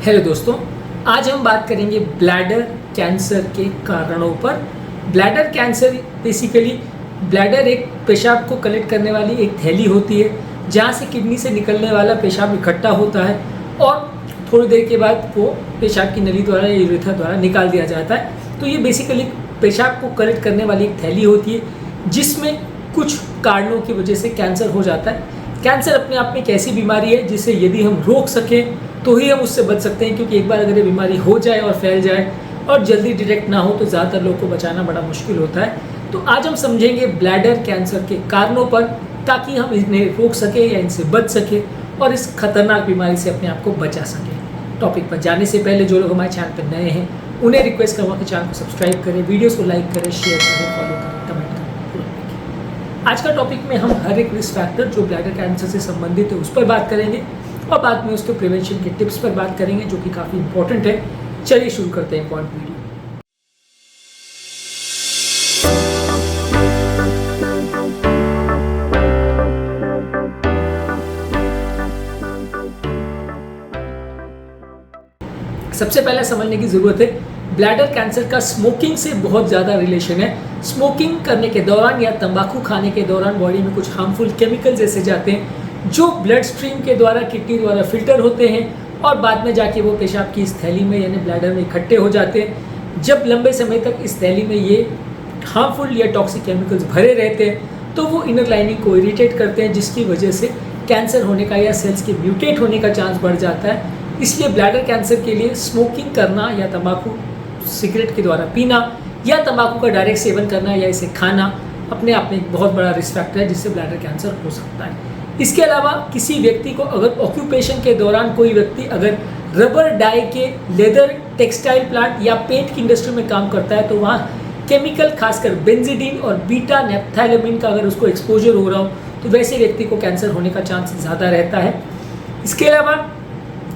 Hello दोस्तों, आज हम बात करेंगे ब्लैडर कैंसर के कारणों पर। ब्लैडर कैंसर बेसिकली ब्लैडर एक पेशाब को कलेक्ट करने वाली एक थैली होती है जहाँ से किडनी से निकलने वाला पेशाब इकट्ठा होता है और थोड़ी देर के बाद वो पेशाब की नली द्वारा या यूरेथ्रा द्वारा निकाल दिया जाता है। तो ये बेसिकली पेशाब को कलेक्ट करने वाली एक थैली होती है जिसमें कुछ कारणों की वजह से कैंसर हो जाता है। कैंसर अपने आप में एक ऐसी बीमारी है जिसे यदि हम रोक सकें तो ही हम उससे बच सकते हैं, क्योंकि एक बार अगर ये बीमारी हो जाए और फैल जाए और जल्दी डिटेक्ट ना हो तो ज़्यादातर लोगों को बचाना बड़ा मुश्किल होता है। तो आज हम समझेंगे ब्लैडर कैंसर के कारणों पर, ताकि हम इन्हें रोक सकें या इनसे बच सकें और इस खतरनाक बीमारी से अपने आप को बचा सकें। टॉपिक पर जाने से पहले जो लोग हमारे चैनल पर नए हैं उन्हें रिक्वेस्ट करूँगा कि चैनल को सब्सक्राइब करें, वीडियोज़ को लाइक करें, शेयर करें, फॉलो करें, कमेंट करें। आज का टॉपिक में हम हर एक रिस्क फैक्टर जो ब्लैडर कैंसर से संबंधित है उस पर बात करेंगे और बाद में उसके प्रिवेंशन के टिप्स पर बात करेंगे जो कि काफ़ी इंपॉर्टेंट है। चलिए शुरू करते हैं इंपॉर्टेंट वीडियो। सबसे पहले समझने की ज़रूरत है ब्लैडर कैंसर का स्मोकिंग से बहुत ज़्यादा रिलेशन है। स्मोकिंग करने के दौरान या तंबाकू खाने के दौरान बॉडी में कुछ हार्मफुल केमिकल्स ऐसे जाते हैं जो ब्लड स्ट्रीम के द्वारा किडनी द्वारा फिल्टर होते हैं और बाद में जाके वो पेशाब की इस थैली में यानी ब्लैडर में इकट्ठे हो जाते हैं। जब लंबे समय तक इस थैली में ये हार्मफुल या टॉक्सिक केमिकल्स भरे रहते हैं तो वो इनर लाइनिंग को इरिटेट करते हैं, जिसकी वजह से कैंसर होने का या सेल्स के म्यूटेट होने का चांस बढ़ जाता है। इसलिए ब्लैडर कैंसर के लिए स्मोकिंग करना या तंबाकू सिगरेट के द्वारा पीना या तंबाकू का डायरेक्ट सेवन करना या इसे खाना अपने आप में एक बहुत बड़ा रिस्क फैक्टर है जिससे ब्लैडर कैंसर हो सकता है। इसके अलावा किसी व्यक्ति को अगर ऑक्यूपेशन के दौरान कोई व्यक्ति अगर रबर डाई के लेदर टेक्सटाइल प्लांट या पेंट की इंडस्ट्री में काम करता है तो वहाँ केमिकल खासकर बेंजीडीन और बीटा नेप्थैलेमीन का अगर उसको एक्सपोजर हो रहा हो तो वैसे व्यक्ति को कैंसर होने का चांस ज़्यादा रहता है। इसके अलावा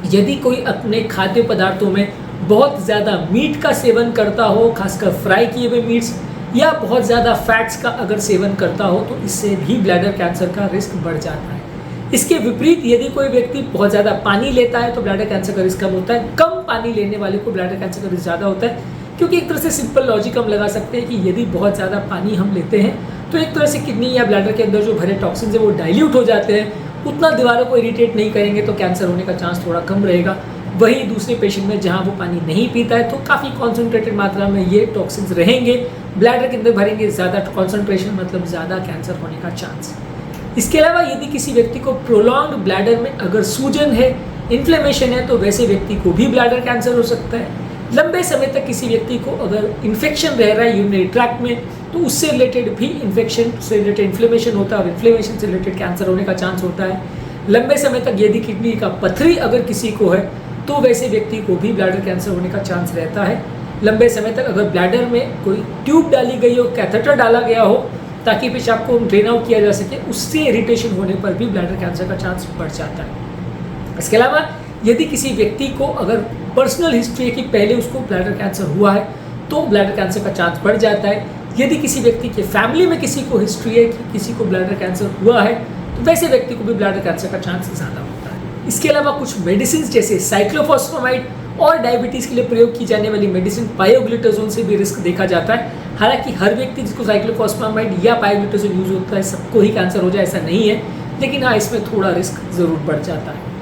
यदि कोई अपने खाद्य पदार्थों में बहुत ज़्यादा मीट का सेवन करता हो, खासकर फ्राई किए हुए मीट्स या बहुत ज़्यादा फैट्स का अगर सेवन करता हो तो इससे भी ब्लैडर कैंसर का रिस्क बढ़ जाता है। इसके विपरीत यदि कोई व्यक्ति बहुत ज़्यादा पानी लेता है तो ब्लैडर कैंसर का रिस्क कम होता है। कम पानी लेने वाले को ब्लैडर कैंसर का रिस्क ज़्यादा होता है, क्योंकि एक तरह से सिंपल लॉजिक हम लगा सकते हैं कि यदि बहुत ज़्यादा पानी हम लेते हैं तो एक तरह से किडनी या ब्लैडर के अंदर जो भरे टॉक्सिन्स है वो डाइल्यूट हो जाते हैं, उतना दीवारों को इरिटेट नहीं करेंगे तो कैंसर होने का चांस थोड़ा कम रहेगा। वही दूसरे पेशेंट में जहाँ वो पानी नहीं पीता है तो काफ़ी कॉन्सेंट्रेटेड मात्रा में ये टॉक्सिन्स रहेंगे, ब्लैडर के अंदर भरेंगे, ज़्यादा कॉन्सेंट्रेशन मतलब ज़्यादा कैंसर होने का चांस। इसके अलावा यदि किसी व्यक्ति को प्रोलॉन्ग्ड ब्लैडर में अगर सूजन है, इन्फ्लेमेशन है तो वैसे व्यक्ति को भी ब्लैडर कैंसर हो सकता है। लंबे समय तक किसी व्यक्ति को अगर इन्फेक्शन रह रहा है यूरिनरी ट्रैक्ट में तो उससे रिलेटेड भी इन्फेक्शन से रिलेटेड इन्फ्लेमेशन होता है और इन्फ्लेमेशन से रिलेटेड कैंसर होने का चांस होता है। लंबे समय तक यदि किडनी का पथरी अगर किसी को है तो वैसे व्यक्ति को भी ब्लैडर कैंसर होने का चांस रहता है। लंबे समय तक अगर ब्लैडर में कोई ट्यूब डाली गई हो, कैथेटर डाला गया हो ताकि पेशाब को ड्रेन आउट किया जा सके, उससे इरिटेशन होने पर भी ब्लैडर कैंसर का चांस बढ़ जाता है। इसके अलावा यदि किसी व्यक्ति को अगर पर्सनल हिस्ट्री है कि पहले उसको ब्लैडर कैंसर हुआ है तो ब्लैडर कैंसर का चांस बढ़ जाता है। यदि किसी व्यक्ति के फैमिली में किसी को हिस्ट्री है कि किसी को ब्लैडर कैंसर हुआ है तो वैसे व्यक्ति को भी ब्लैडर कैंसर का चांस ज़्यादा होता है। इसके अलावा कुछ मेडिसिन जैसे साइक्लोफॉस्फेमाइड और डायबिटीज़ के लिए प्रयोग की जाने वाली मेडिसिन पायोग्लूटाजोन से भी रिस्क देखा जाता है। हालांकि हर व्यक्ति जिसको साइक्लोफॉस्फेमाइड या पायोग्लूटाजोन यूज होता है सबको ही कैंसर हो जाए ऐसा नहीं है, लेकिन हाँ इसमें थोड़ा रिस्क ज़रूर बढ़ जाता है।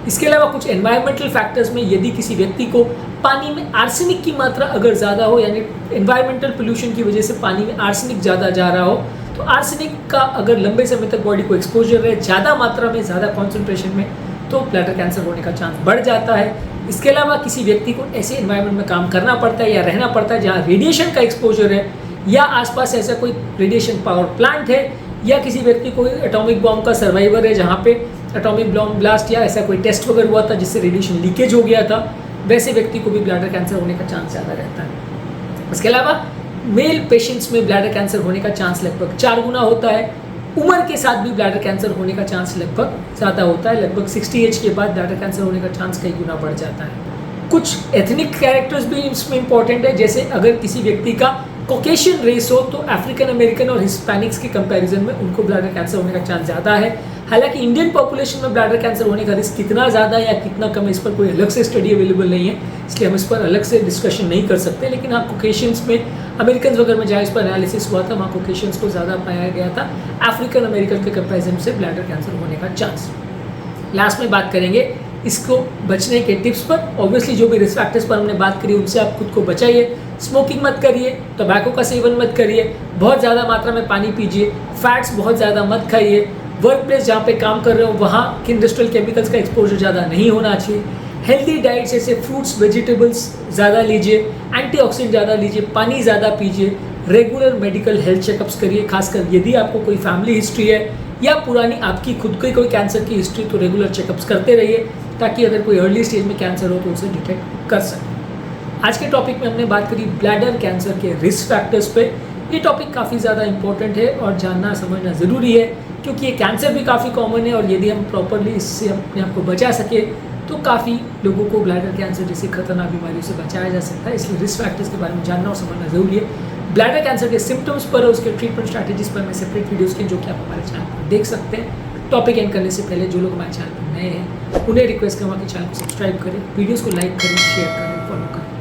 इसके अलावा कुछ एनवायरमेंटल फैक्टर्स में यदि किसी व्यक्ति को पानी में आर्सेनिक की मात्रा अगर ज़्यादा हो, यानी एनवायरमेंटल पोल्यूशन की वजह से पानी में आर्सेनिक ज़्यादा जा रहा हो, तो आर्सेनिक का अगर लंबे समय तक बॉडी को एक्सपोजर रहे ज़्यादा मात्रा में, ज़्यादा कॉन्सेंट्रेशन में, तो ब्लैडर कैंसर होने का चांस बढ़ जाता है। इसके अलावा किसी व्यक्ति को ऐसे एनवायरनमेंट में काम करना पड़ता है या रहना पड़ता है जहाँ रेडिएशन का एक्सपोजर है या आसपास ऐसा कोई रेडिएशन पावर प्लांट है या किसी व्यक्ति को एटॉमिक बॉम्ब का सर्वाइवर है जहाँ पे एटॉमिक बॉम्ब ब्लास्ट या ऐसा कोई टेस्ट वगैरह हुआ था जिससे रेडिएशन लीकेज हो गया था, वैसे व्यक्ति को भी ब्लैडर कैंसर होने का चांस ज़्यादा रहता है। इसके अलावा मेल पेशेंट्स में ब्लैडर कैंसर होने का चांस लगभग 4 गुना होता है। उम्र के साथ भी ब्लैडर कैंसर होने का चांस लगभग ज़्यादा होता है। लगभग 60 एज के बाद ब्लैडर कैंसर होने का चांस कई गुना बढ़ जाता है। कुछ एथनिक कैरेक्टर्स भी इसमें इंपॉर्टेंट है, जैसे अगर किसी व्यक्ति का कॉकेशियन रेस हो तो अफ्रीकन अमेरिकन और हिस्पैनिक्स के कंपैरिजन में उनको ब्लैडर कैंसर होने का चांस ज़्यादा है। हालांकि इंडियन पॉपुलेशन में ब्लैडर कैंसर होने का रिस्क कितना ज़्यादा है या कितना कम है, इस पर कोई अलग से स्टडी अवेलेबल नहीं है, इसलिए हम इस पर अलग से डिस्कशन नहीं कर सकते। लेकिन हाँ, कॉकेशियंस में अमेरिकन वगैरह में जहाँ इस पर एनालिसिस हुआ था वहाँ कॉकेशियंस को ज़्यादा पाया गया था अफ्रीकन अमेरिकन के कंपेरिजन से ब्लैडर कैंसर होने का चांस। लास्ट में बात करेंगे इसको बचने के टिप्स पर। ऑब्वियसली जो भी रिस्क फैक्टर्स पर हमने बात करी उनसे आप खुद को बचाइए। स्मोकिंग मत करिए, टोबैको का सेवन मत करिए, बहुत ज़्यादा मात्रा में पानी पीजिए, फैट्स बहुत ज़्यादा मत खाइए, वर्क प्लेस जहाँ पे काम कर रहे हो वहाँ इंडस्ट्रियल केमिकल्स का एक्सपोजर ज़्यादा नहीं होना चाहिए। हेल्दी डाइट जैसे फ्रूट्स वेजिटेबल्स ज़्यादा लीजिए, एंटीऑक्सीडेंट ज़्यादा लीजिए, पानी ज़्यादा पीजिए, रेगुलर मेडिकल हेल्थ चेकअप्स करिए। खासकर यदि आपको कोई फैमिली हिस्ट्री है या पुरानी आपकी खुद की कोई कैंसर की हिस्ट्री तो रेगुलर चेकअप्स करते रहिए ताकि अगर कोई अर्ली स्टेज में कैंसर हो तो उसे डिटेक्ट कर सकें। आज के टॉपिक में हमने बात करी ब्लैडर कैंसर के रिस्क फैक्टर्स पे। ये टॉपिक काफ़ी ज़्यादा इंपॉर्टेंट है और जानना समझना ज़रूरी है क्योंकि ये कैंसर भी काफ़ी कॉमन है और यदि हम प्रॉपरली इससे अपने आप को बचा सके तो काफ़ी लोगों को ब्लैडर कैंसर जैसी खतरनाक बीमारियों से बचाया जा सकता है। इसलिए रिस्क फैक्टर्स के बारे में जानना और समझना ज़रूरी है। ब्लैडर कैंसर के सिम्टम्स पर और उसके ट्रीटमेंट स्ट्रैटेजीज पर मैं सेपरेट वीडियोज़ के जो कि आप हमारे चैनल पर देख सकते हैं। टॉपिक एंड करने से पहले जो लोग हमारे चैनल पर नए हैं उन्हें रिक्वेस्ट करूँगा कि चैनल को सब्सक्राइब करें, वीडियोज़ को लाइक करें, शेयर करें, फॉलो करें।